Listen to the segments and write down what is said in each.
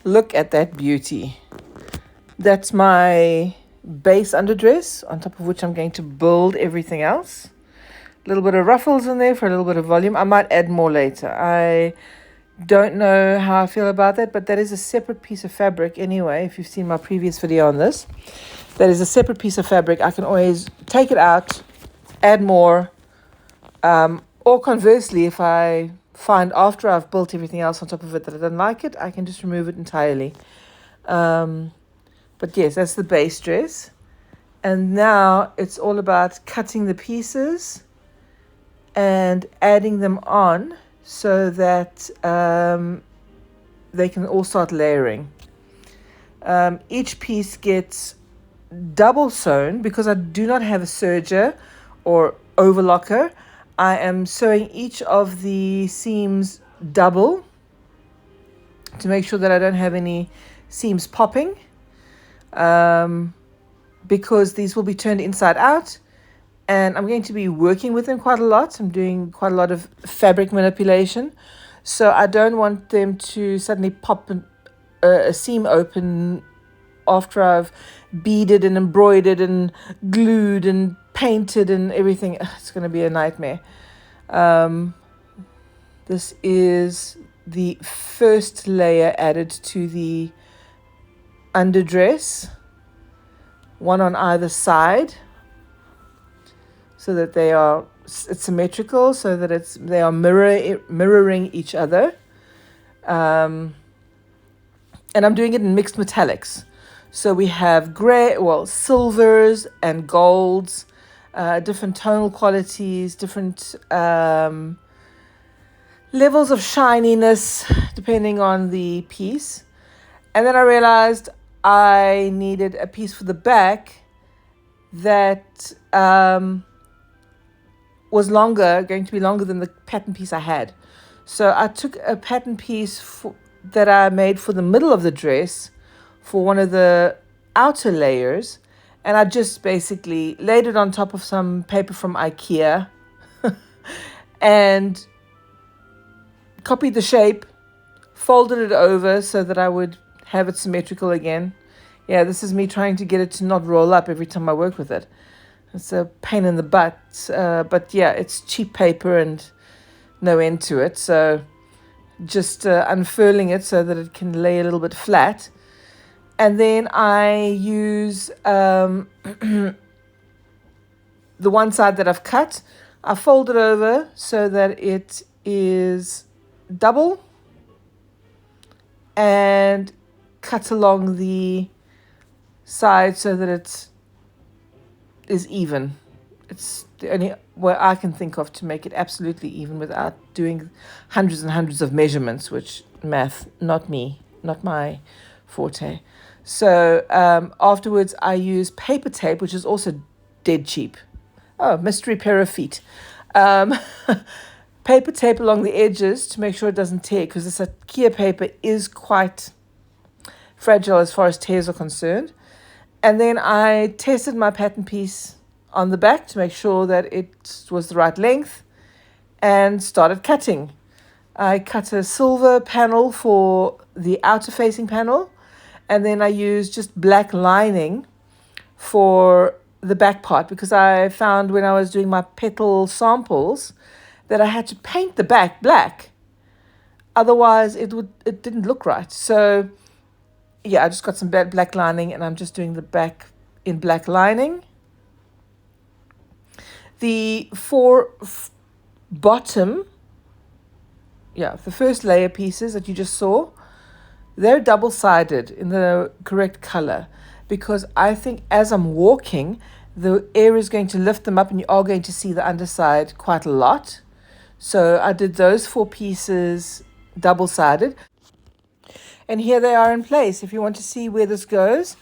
Look at that beauty. That's my base underdress, on top of which I'm going to build everything else. A little bit of ruffles in there for a little bit of volume. I might add more later. I don't know how I feel about that, but that is a separate piece of fabric anyway. If you've seen my previous video on this, that is a separate piece of fabric. I can always take it out, add more, or conversely, if I find after I've built everything else on top of it that I don't like it, I can just remove it entirely. But yes, that's the base dress. And now it's all about cutting the pieces and adding them on so that they can all start layering. Each piece gets double sewn because I do not have a serger or overlocker. I am sewing each of the seams double to make sure that I don't have any seams popping, because these will be turned inside out and I'm going to be working with them quite a lot. I'm doing quite a lot of fabric manipulation, so I don't want them to suddenly pop a seam open after I've beaded and embroidered and glued and painted and everything. It's going to be a nightmare. This is the first layer added to the underdress, one on either side, so that it's symmetrical, so that they are mirroring each other. And I'm doing it in mixed metallics. So we have silvers and golds, different tonal qualities, different levels of shininess depending on the piece. And then I realized I needed a piece for the back that was going to be longer than the pattern piece I had. So I took a pattern piece that I made for the middle of the dress for one of the outer layers, and I just basically laid it on top of some paper from IKEA and copied the shape, folded it over so that I would have it symmetrical again. Yeah, this is me trying to get it to not roll up every time I work with it. It's a pain in the butt, but yeah, it's cheap paper and no end to it. So just unfurling it so that it can lay a little bit flat. And then I use the one side that I've cut. I fold it over so that it is double and cut along the side so that it is even. It's the only way I can think of to make it absolutely even without doing hundreds and hundreds of measurements, which math, not my forte. So afterwards I use paper tape, which is also dead cheap. Oh, mystery pair of feet. Paper tape along the edges to make sure it doesn't tear, because this IKEA paper is quite fragile as far as tears are concerned. And then I tested my pattern piece on the back to make sure that it was the right length and started cutting. I cut a silver panel for the outer facing panel, and then I used just black lining for the back part, because I found when I was doing my petal samples that I had to paint the back black. Otherwise it didn't look right. So yeah, I just got some black lining and I'm just doing the back in black lining. The bottom, the first layer pieces that you just saw, they're double-sided in the correct color, because I think as I'm walking, the air is going to lift them up and you are going to see the underside quite a lot. So I did those 4 pieces double-sided. And here they are in place. If you want to see where this goes,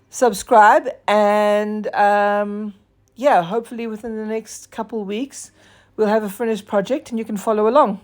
subscribe, and hopefully within the next couple weeks, we'll have a finished project and you can follow along.